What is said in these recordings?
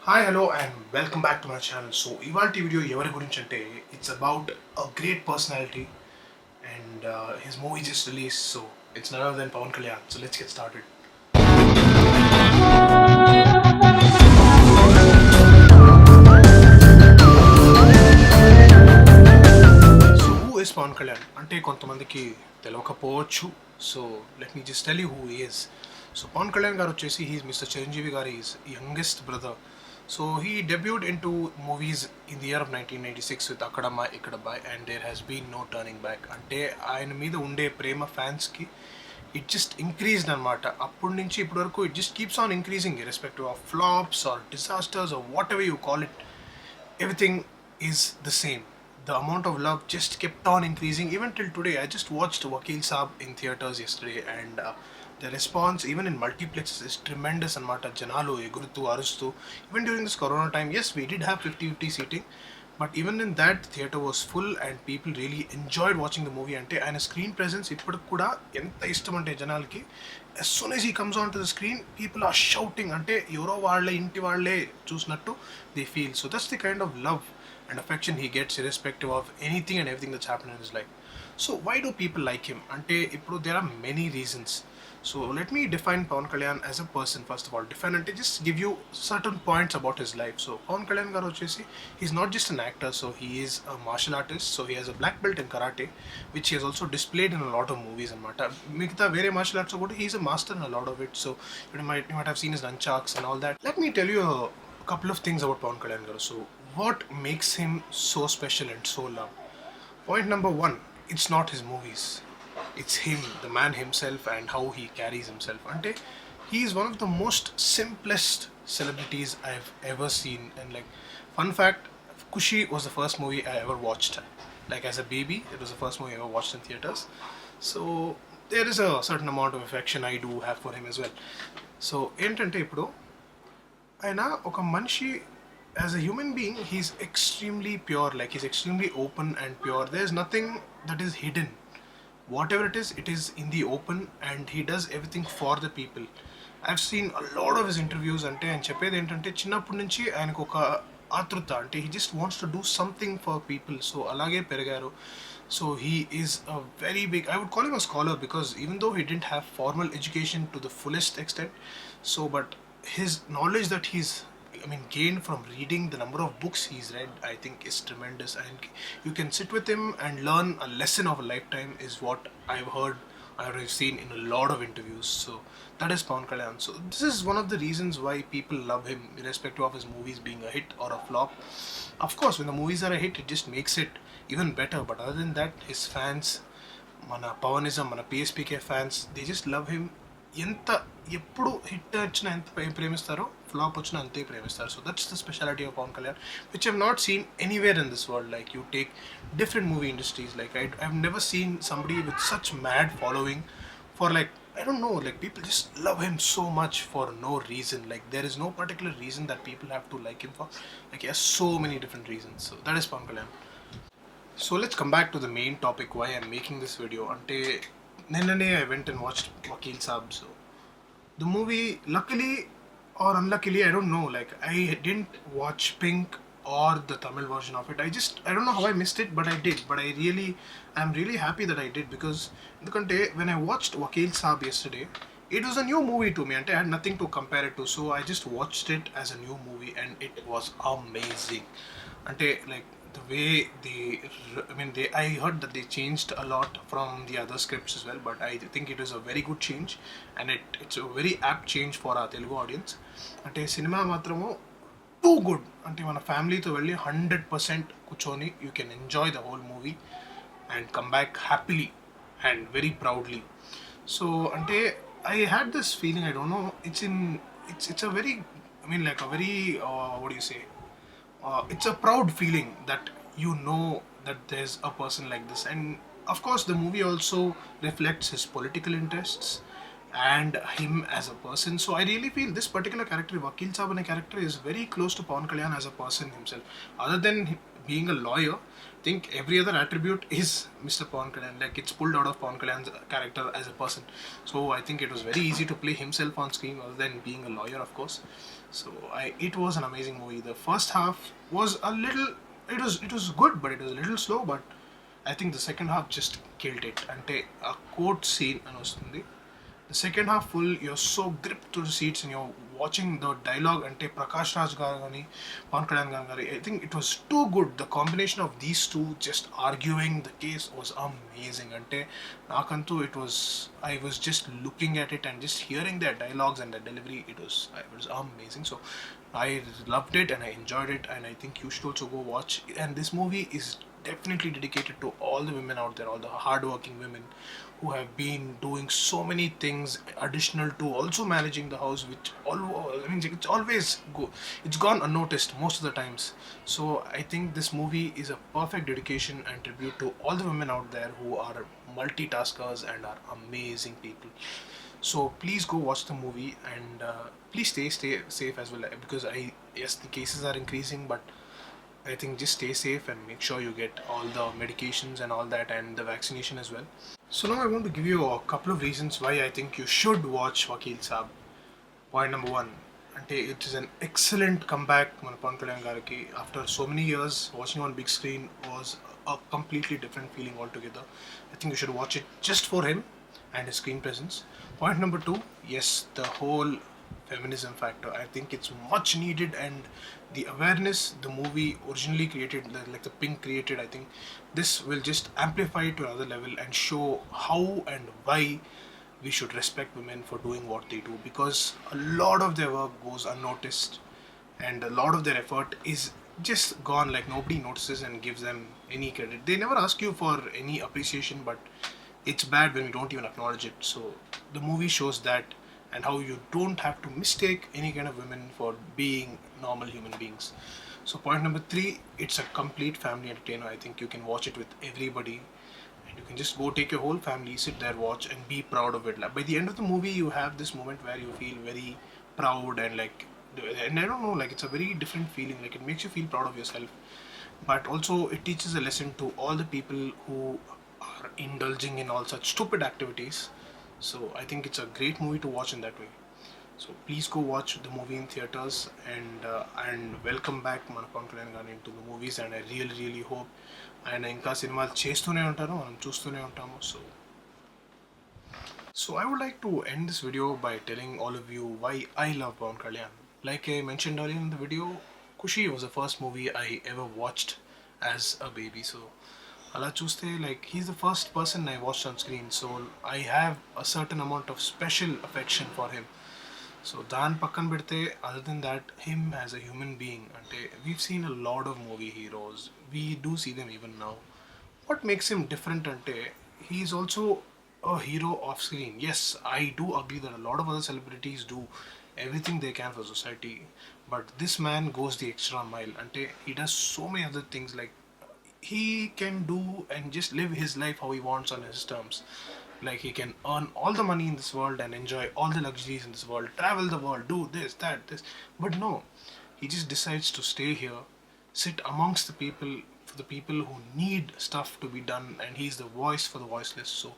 Hi, hello, and welcome back to my channel. So, ఇవాల్టి video ఎవరి గురించి అంటే it's about a great personality and his movie just released. So, it's none other than Pawan Kalyan. So, let's get started. So, who is Pawan Kalyan? అంటే కొంతమందికి తెలియకపోవచ్చు. So, let me just tell you who he is. So, Pawan Kalyan గారు వచ్చేసి he is Mr. Chiranjeevi గారి youngest brother. So he debuted into movies in the year of 1996 with Akkadamma Ikkadabbai, and there has been no turning back. అంటే ఆయన మీద ఉండే ప్రేమ ఫ్యాన్స్కి it just increased అనమాట. అప్పటి నుంచి ఇప్పటి వరకు it just keeps on increasing irrespective of flops or disasters or whatever you call it. Everything is the same. The amount of love just kept on increasing even till today. I just watched Vakil Saab in theaters yesterday, and the response even in multiplexes is tremendous anamata. Janalu egurutu arustu. Even during this corona time, yes, we did have 50-50 seating, but even in that, the theater was full and people really enjoyed watching the movie. Ante ఆయన screen presence ఇప్పుడు కూడా ఎంత ఇష్టం అంటే జనాలకి, as soon as he comes onto the screen, people are shouting. అంటే ఎవరో వాళ్ళే ఇంటి వాళ్ళే చూసినట్టు they feel. So that's the kind of love and affection he gets irrespective of anything and everything that's happened in his life. So why do people like him? Ante ఇప్పుడు there are many reasons. So let me define Pawan Kalyan as a person first of all. Define and just give you certain points about his life. So Pawan Kalyan garu vachesi, he's not just an actor. So he is a martial artist. So he has a black belt in karate, which he has also displayed in a lot of movies and mata. Mikta vere martial arts kuda he is a master in a lot of it. So you might have seen his nunchucks and all that. Let me tell you a couple of things about Pawan Kalyan garu. So what makes him so special and so loved? Point number one, it's not his movies. It's him, the man himself, and how he carries himself. Ante he is one of the most simplest celebrities I've ever seen. And like, fun fact, Kushi was the first movie I ever watched. Like as a baby, it was the first movie I ever watched in theaters. So there is a certain amount of affection I do have for him as well. So ఏంటంటే ఇప్పుడు ఆయన ఒక మనిషి, as a human being, he's extremely pure. Like he's extremely open and pure. There's nothing that is hidden. Whatever it is in the open, and he does everything for the people. I've seen a lot of his interviews. అంటే ఆయన చెప్పేది ఏంటంటే చిన్నప్పటి నుంచి ఆయనకు ఒక ఆతృత, అంటే he just wants to do something for people. So అలాగే పెరిగారు. So he is a very big, I would call him a scholar, because even though he didn't have formal education to the fullest extent, so but his knowledge that gained from reading, the number of books he's read, I think is tremendous. And you can sit with him and learn a lesson of a lifetime, is what I've heard, I've seen in a lot of interviews. So that is Pawan Kalyan. So this is one of the reasons why people love him, irrespective of his movies being a hit or a flop. Of course, when the movies are a hit, it just makes it even better. But other than that, his fans, mana Pawanism, mana PSPK fans, they just love him. ఎంత ఎప్పుడు hit వచ్చినా ఎంత ప్రేమిస్తారో, flop వచ్చినా అంతే ప్రేమిస్తారు. So that's the speciality of Pawan Kalyan, which I've not seen anywhere in this world. Like you take different movie industries, like I've never seen somebody with such mad following for, like, I don't know, like people just love him so much for no reason. Like there is no particular reason that people have to like him for. Like he has so many different reasons. So that is Pawan Kalyan. So let's come back to the main topic, why I'm making this video. Ante నిన్ననే I went and watched Vakil Saab. So the movie, luckily or unluckily, I don't know, like I didn't watch Pink or the Tamil version of it. I don't know how I missed it, but I did. But I'm really happy that I did, because ఎందుకంటే when I watched Vakil Saab yesterday, it was a new movie to me, and I had nothing to compare it to. So I just watched it as a new movie, and it was amazing. Ante like the way I heard that they changed a lot from the other scripts as well, but I think it is a very good change, and it's a very apt change for our Telugu audience. అంటే cinema మాత్రము too good. అంటే మన ఫ్యామిలీతో వెళ్ళి 100% కూర్చొని you can enjoy the whole movie and come back happily and very proudly. So అంటే I had this feeling, I don't know, it's a very, like a very what do you say, it's a proud feeling that you know that there's a person like this. And of course the movie also reflects his political interests and him as a person. So I really feel this particular character, Vakil Saab, character is very close to Pawan Kalyan as a person himself. Other than being a lawyer, I think every other attribute is Mr. Pawan Kalyan. Like it's pulled out of Pawan Kalyan's character as a person. So I think it was very easy to play himself on screen, other than being a lawyer, of course. So it was an amazing movie. The first half was a little, it was good, but it was a little slow. But I think the second half just killed it. Ante a quote scene అని వస్తుంది. The second half full, you're so gripped to the seats and you're watching the dialogue ante Prakash Raj garu gaani, Pawan Kalyan garu. I think it was too good. The combination of these two just arguing the case was amazing. Ante nakantu I was just looking at it and just hearing their dialogues and the delivery. It was amazing. So I loved it and I enjoyed it, and I think you should also go watch. And this movie is definitely dedicated to all the women out there, all the hardworking women who have been doing so many things additional to also managing the house, which I mean it's gone unnoticed most of the times. So I think this movie is a perfect dedication and tribute to all the women out there who are multitaskers and are amazing people. So please go watch the movie, and please stay safe as well, because yes, the cases are increasing, but I think just stay safe and make sure you get all the medications and all that, and the vaccination as well. So now I want to give you a couple of reasons why I think you should watch Vakil Saab. Point number one, it is an excellent comeback. మన పవన్ కళ్యాణ్ గారికి after so many years, watching on big screen was a completely different feeling altogether. I think you should watch it just for him and his screen presence. Point number two, yes, the whole feminism factor. I think it's much needed, and the awareness the movie originally created, like the Pink created, I think this will just amplify it to another level and show how and why we should respect women for doing what they do, because a lot of their work goes unnoticed and a lot of their effort is just gone, like nobody notices and gives them any credit. They never ask you for any appreciation, but it's bad when we don't even acknowledge it. So the movie shows that, and how you don't have to mistake any kind of women for being normal human beings. So point number three, it's a complete family entertainer. I think you can watch it with everybody, and you can just go take your whole family, sit there, watch, and be proud of it. Like, by the end of the movie, you have this moment where you feel very proud, and I don't know, like it's a very different feeling. Like it makes you feel proud of yourself, but also it teaches a lesson to all the people who are indulging in all such stupid activities. So I think it's a great movie to watch in that way. So please go watch the movie in theaters, and welcome back మన పవన్ కళ్యాణ్ గారిని into the movies, and I really hope ఆయన ఇంకా సినిమాలు చేస్తూనే ఉంటారు, మనం చూస్తూనే ఉంటాము. So I would like to end this video by telling all of you why I love Pawan Kalyan. Like I mentioned earlier in the video, Kushi was the first movie I ever watched as a baby. So అలా చూస్తే, like, he's the first person I watched on screen, so I have a certain amount of special affection for him. So దాని పక్కన పెడితే, other than that, him as a human being, అంటే we've seen a lot of movie heroes, we do see them even now. What makes him different ante, he's also a hero off screen. Yes, I do agree that a lot of other celebrities do everything they can for society, but this man goes the extra mile. Ante he does so many other things, like he can do and just live his life how he wants on his terms. Like he can earn all the money in this world and enjoy all the luxuries in this world, travel the world, do this, that, this. But no, he just decides to stay here, sit amongst the people, for the people who need stuff to be done, and he's the voice for the voiceless. So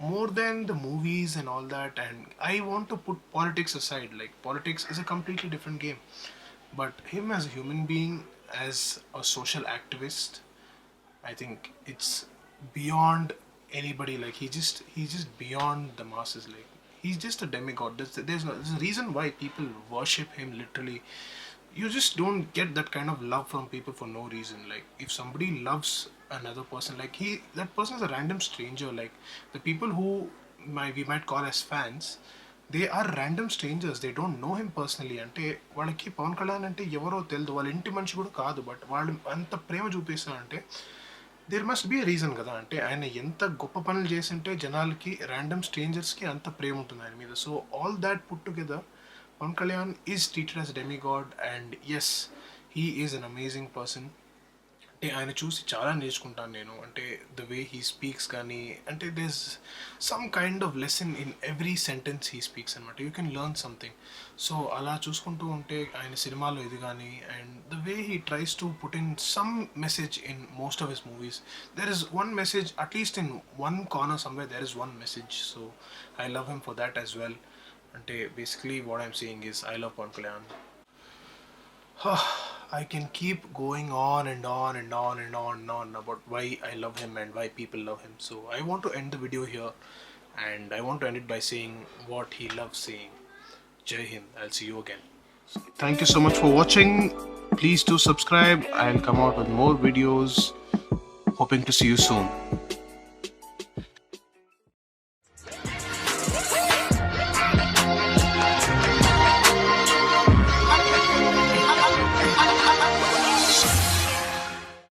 more than the movies and all that, and I want to put politics aside. Like politics is a completely different game, but him as a human being, as a social activist, I think it's beyond anybody. Like he's just beyond the masses. Like he's just a demigod. There's a reason why people worship him literally. You just don't get that kind of love from people for no reason. Like if somebody loves another person, like that person is a random stranger. Like the people who we might call as fans, they are random strangers. They don't know him personally. అంటే వాళ్ళకి పవన్ కళ్యాణ్ అంటే ఎవరో తెలియదు, వాళ్ళ ఇంటి మనిషి కూడా కాదు, బట్ వాళ్ళు అంత ప్రేమ చూపిస్తారంటే దేర్ మస్ట్ బి రీజన్ కదా. అంటే ఆయన ఎంత గొప్ప పనులు చేసింటే జనాలకి, ర్యాండమ్ స్ట్రేంజర్స్కి అంత ప్రేమ ఉంటుంది ఆయన మీద. So all that put together, Pawan Kalyan is treated as demigod, and yes, he is an amazing person. అంటే ఆయన చూసి చాలా నేర్చుకుంటాను నేను. అంటే ద వే హీ స్పీక్స్ కానీ, అంటే there's some kind of lesson in every sentence he speaks అనమాట. You can learn something. So అలా చూసుకుంటూ ఉంటే ఆయన సినిమాలో ఇది కానీ, and the way he tries to put in some message in most of his movies. There is one message, at least in one corner somewhere there is one message. So I love him for that as well. అంటే basically what I'm saying is I love Pawan Kalyan. I can keep going on and on and on and on and on about why I love him and why people love him. So I want to end the video here, and I want to end it by saying what he loves saying. Jai Hind. I'll see you again. Thank you so much for watching. Please do subscribe. I'll come out with more videos. Hoping to see you soon.